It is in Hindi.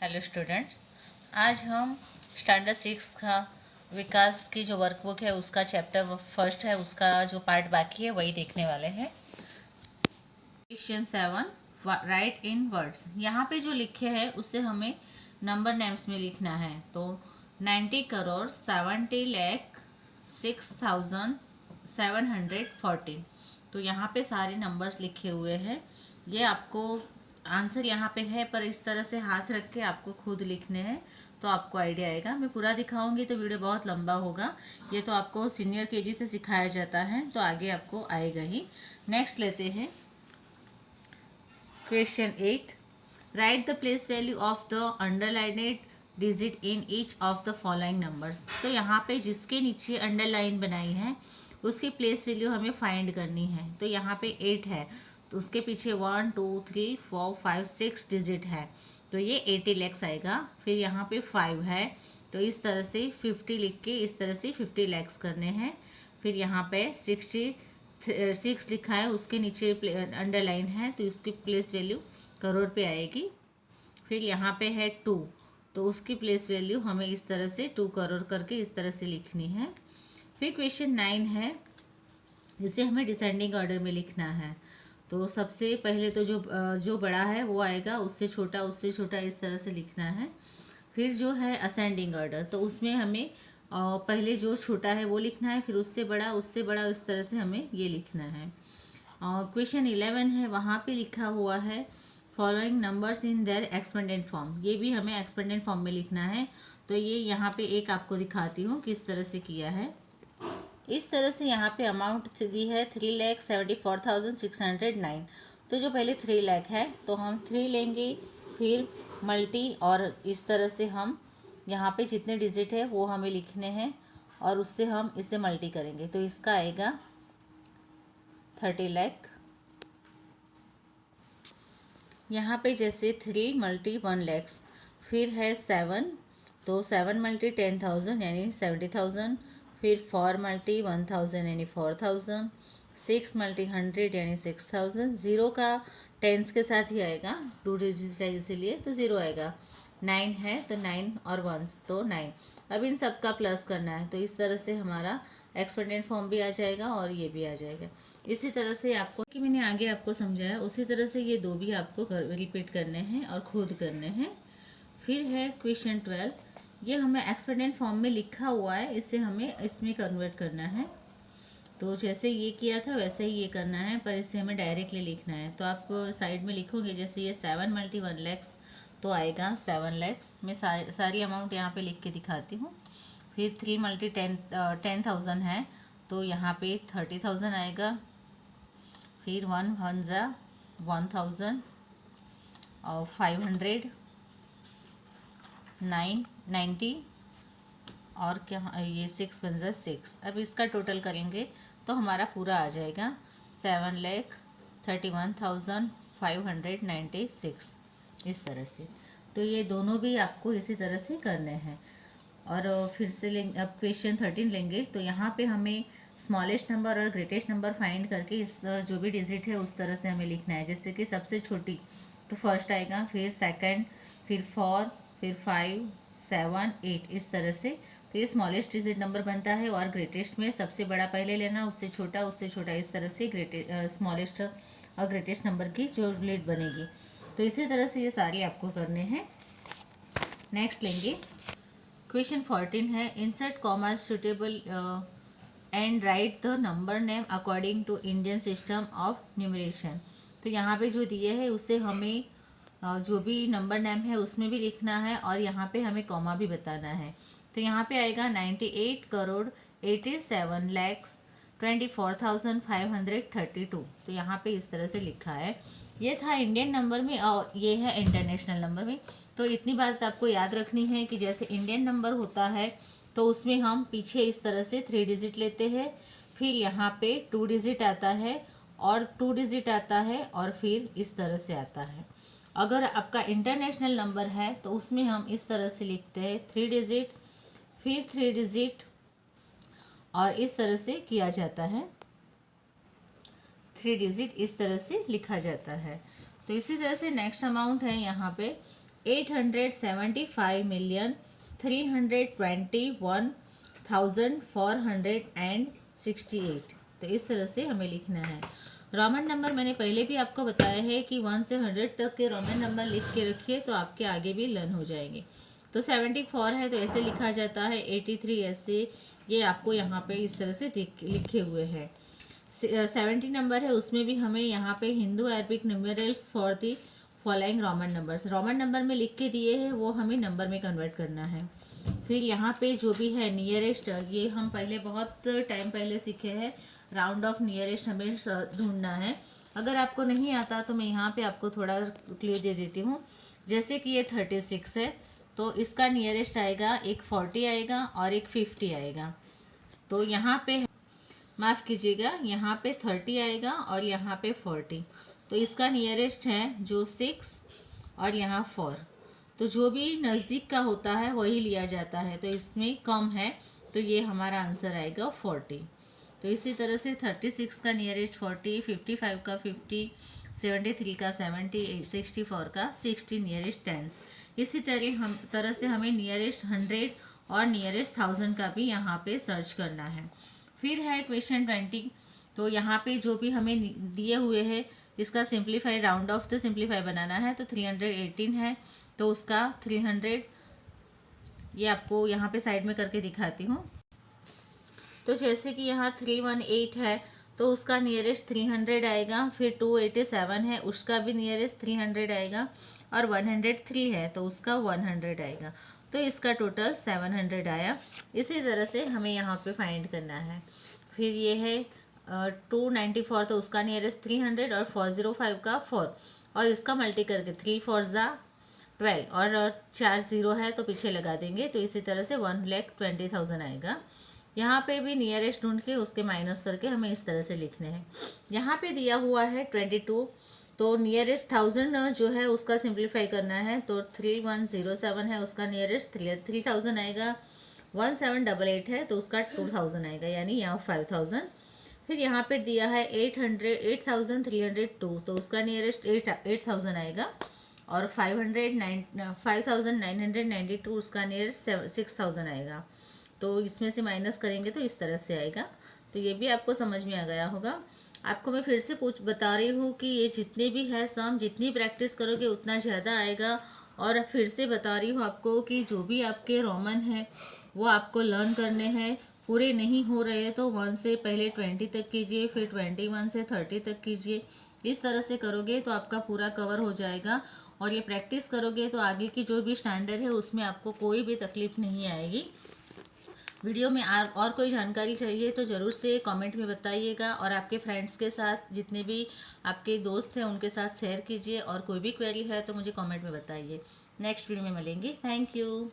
हेलो स्टूडेंट्स, आज हम स्टैंडर्ड 6 का विकास की जो वर्कबुक है उसका चैप्टर फर्स्ट है, उसका जो पार्ट बाकी है वही देखने वाले हैं। क्वेश्चन 7, राइट इन वर्ड्स। यहाँ पे जो लिखे हैं उससे हमें नंबर नेम्स में लिखना है। तो 90 करोड़ 70 लाख 6714। तो यहाँ पे सारे नंबर्स लिखे हुए हैं। ये आपको आंसर यहाँ पे है, पर इस तरह से हाथ रख के आपको खुद लिखने हैं तो आपको आइडिया आएगा। मैं पूरा दिखाऊंगी तो वीडियो बहुत लंबा होगा। ये तो आपको सीनियर केजी से सिखाया जाता है तो आगे आपको आएगा ही। नेक्स्ट लेते हैं question 8, write the place value of the underlined digit in each of the following numbers. तो यहाँ पे जिसके नीचे अंडरलाइन बनाई है उसकी प्लेस वैल्यू हमें फाइंड करनी है। तो यहाँ पे 8 है तो उसके पीछे 1 2 3 4 5 6 डिजिट है तो ये 80 लैक्स आएगा। फिर यहाँ पे 5 है तो इस तरह से 50 लिख के इस तरह से 50 लैक्स करने हैं। फिर यहाँ पे 66 लिखा है, उसके नीचे अंडरलाइन है तो उसकी प्लेस वैल्यू करोड़ पे आएगी। फिर यहाँ पे है 2 तो उसकी प्लेस वैल्यू हमें इस तरह से 2 करोड़ करके इस तरह से लिखनी है। फिर क्वेश्चन 9 है, जिसे हमें डिसेंडिंग ऑर्डर में लिखना है। तो सबसे पहले तो जो बड़ा है वो आएगा, उससे छोटा इस तरह से लिखना है। फिर जो है असेंडिंग ऑर्डर, तो उसमें हमें पहले जो छोटा है वो लिखना है, फिर उससे बड़ा इस तरह से हमें ये लिखना है। क्वेश्चन 11 है, वहाँ पे लिखा हुआ है following numbers in their expanded form. ये भी हमें एक्सपेंडेंट फॉर्म में लिखना है। तो ये यहाँ पे एक आपको दिखाती हूँ किस तरह से किया है। इस तरह से यहाँ पे अमाउंट दी है 3,74,609। तो जो पहले 3 लाख है तो हम 3 लेंगे, फिर मल्टी, और इस तरह से हम यहाँ पे जितने डिजिट है वो हमें लिखने हैं और उससे हम इसे मल्टी करेंगे तो इसका आएगा 30 लाख। यहाँ पे जैसे 3 मल्टी 1 लैक्स, फिर है 7 तो 7 मल्टी 10,000 यानी 70,000, फिर 4 मल्टी 1,000 यानी 4,000, 6 मल्टी 100 यानी 6,000। ज़ीरो का टेंस के साथ ही आएगा, 2 डिजिट है इसीलिए तो ज़ीरो आएगा। 9 है तो 9 और 1 तो 9। अब इन सब का प्लस करना है तो इस तरह से हमारा एक्सपेंडेंट फॉर्म भी आ जाएगा और ये भी आ जाएगा। इसी तरह से आपको कि मैंने आगे आपको समझाया उसी तरह से ये दो भी आपको रिपीट करने हैं और खुद करने हैं। फिर है क्वेश्चन 12, ये हमें एक्सपेंडेंट फॉर्म में लिखा हुआ है, इसे हमें इसमें कन्वर्ट करना है। तो जैसे ये किया था वैसे ही ये करना है, पर इसे हमें डायरेक्टली लिखना है। तो आप साइड में लिखोगे, जैसे ये 7 मल्टी 1 लैक्स तो आएगा 7 लैक्स। मैं सारी अमाउंट यहाँ पे लिख के दिखाती हूँ। फिर 3 मल्टी 10,000 है तो यहाँ पे 30,000 आएगा। फिर 1 1 ज़ा 1,000 और 500 90 और क्या ये 6 1 ज़ा 6। अब इसका टोटल करेंगे तो हमारा पूरा आ जाएगा 7,31,596 इस तरह से। तो ये दोनों भी आपको इसी तरह से करने हैं। और फिर से लेंगे, अब क्वेश्चन 13 लेंगे। तो यहाँ पे हमें स्मॉलेस्ट नंबर और ग्रेटेस्ट नंबर फाइंड करके इस जो भी डिजिट है उस तरह से हमें लिखना है। जैसे कि सबसे छोटी तो फर्स्ट आएगा, फिर सेकंड, फिर 4, फिर 5 7 8 इस तरह से। तो ये स्मॉलेस्ट डिजिट नंबर बनता है और ग्रेटेस्ट में सबसे बड़ा पहले लेना, उससे छोटा इस तरह से स्मॉलेस्ट और ग्रेटेस्ट नंबर की जो लिस्ट बनेगी। तो इसी तरह से ये सारे आपको करने हैं। नेक्स्ट लेंगे क्वेश्चन 14 है, insert comma suitable and write the number name according to Indian system of numeration. तो यहाँ पे जो दिए है उससे हमें जो भी नंबर नेम है उसमें भी लिखना है और यहाँ पे हमें कॉमा भी बताना है। तो यहाँ पे आएगा 98 करोड़ 87 लैक्स 24,532। तो यहाँ पे इस तरह से लिखा है। ये था इंडियन नंबर में और ये है इंटरनेशनल नंबर में। तो इतनी बात आपको याद रखनी है कि जैसे इंडियन नंबर होता है तो उसमें हम पीछे इस तरह से 3 डिजिट लेते हैं, फिर यहाँ पे 2 डिजिट आता है और 2 डिजिट आता है और फिर इस तरह से आता है। अगर आपका इंटरनेशनल नंबर है तो उसमें हम इस तरह से लिखते हैं 3 डिजिट, फिर 3 डिजिट और इस तरह से किया जाता है। 3 डिजिट इस तरह से लिखा जाता है। तो इसी तरह से नेक्स्ट अमाउंट है यहाँ पे 875,321,468। तो इस तरह से हमें लिखना है। रोमन नंबर मैंने पहले भी आपको बताया है कि 1 से 100 तक के रोमन नंबर लिख के रखिए तो आपके आगे भी लर्न हो जाएंगे। तो 74 है तो ऐसे लिखा जाता है, 83 ऐसे, ये आपको यहाँ पे इस तरह से लिखे हुए हैं। 70 नंबर है, उसमें भी हमें यहाँ पे Hindu Arabic numerals for the following Roman numbers, Roman number में लिख के दिए हैं वो हमें नंबर में कन्वर्ट करना है। फिर यहाँ पे जो भी है नियरेस्ट, ये हम पहले बहुत टाइम पहले सीखे हैं, राउंड ऑफ नियरेस्ट हमें ढूंढना है। अगर आपको नहीं आता तो मैं यहाँ पे आपको थोड़ा क्लू दे देती हूँ। जैसे कि ये 36 है तो इसका नियरेस्ट आएगा एक 40 आएगा और एक 50 आएगा। तो यहाँ पे माफ़ कीजिएगा, यहाँ पे 30 आएगा और यहाँ पे 40। तो इसका नियरेस्ट है जो 6 और यहाँ 4। तो जो भी नज़दीक का होता है वही लिया जाता है, तो इसमें कम है तो ये हमारा आंसर आएगा 40। तो इसी तरह से 36 का नियरेस्ट 40, 55 का 50, 73 का 70, 64 का 60, नियरेस्ट 10। इसी तरह से हमें नियरेस्ट 100 और नियरेस्ट 1000 का भी यहाँ पे सर्च करना है। फिर है क्वेश्चन 20। तो यहाँ पे जो भी हमें दिए हुए हैं इसका simplify, round off the simplify बनाना है। तो 318 है तो उसका 300, ये आपको यहाँ पे साइड में करके दिखाती हूँ। तो जैसे कि यहाँ 318 है तो उसका नियरेस्ट 300 आएगा। फिर 287 है उसका भी नियरेस्ट 300 आएगा और 103 है तो उसका 100 आएगा। तो इसका टोटल 700 आया। इसी तरह से हमें यहाँ पे फाइंड करना है। फिर ये है 294 तो उसका नियरेस्ट 300 और 405 का 4 और इसका मल्टी करके 3 4 12 और 4 0 है तो पीछे लगा देंगे। तो इसी तरह से 1,20,000 आएगा। यहाँ पे भी नियरेस्ट ढूंढ के उसके माइनस करके हमें इस तरह से लिखने हैं। यहाँ पे दिया हुआ है 22 तो नियरेस्ट 1000 जो है उसका सिंप्लीफाई करना है। तो 3107 है उसका नियरेस्ट 3000 आएगा। 1788 है तो उसका 2000 आएगा, यानी यहाँ 5000। फिर यहाँ पे दिया है 8302 तो उसका नियरेस्ट 8000 आएगा और 5992 उसका नियरेस्ट 6000 आएगा। तो इसमें से माइनस करेंगे तो इस तरह से आएगा। तो ये भी आपको समझ में आ गया होगा। आपको मैं फिर से बता रही हूँ कि ये जितने भी है सम, जितनी प्रैक्टिस करोगे उतना ज़्यादा आएगा। और फिर से बता रही हूँ आपको कि जो भी आपके रोमन है वो आपको लर्न करने हैं। पूरे नहीं हो रहे तो 1 से पहले 20 तक कीजिए, फिर 21 से 30 तक कीजिए। इस तरह से करोगे तो आपका पूरा कवर हो जाएगा। और ये प्रैक्टिस करोगे तो आगे की जो भी स्टैंडर्ड है उसमें आपको कोई भी तकलीफ नहीं आएगी। वीडियो में और कोई जानकारी चाहिए तो ज़रूर से कमेंट में बताइएगा और आपके फ्रेंड्स के साथ, जितने भी आपके दोस्त हैं उनके साथ शेयर कीजिए। और कोई भी क्वेरी है तो मुझे कमेंट में बताइए। नेक्स्ट वीडियो में मिलेंगे। Thank you.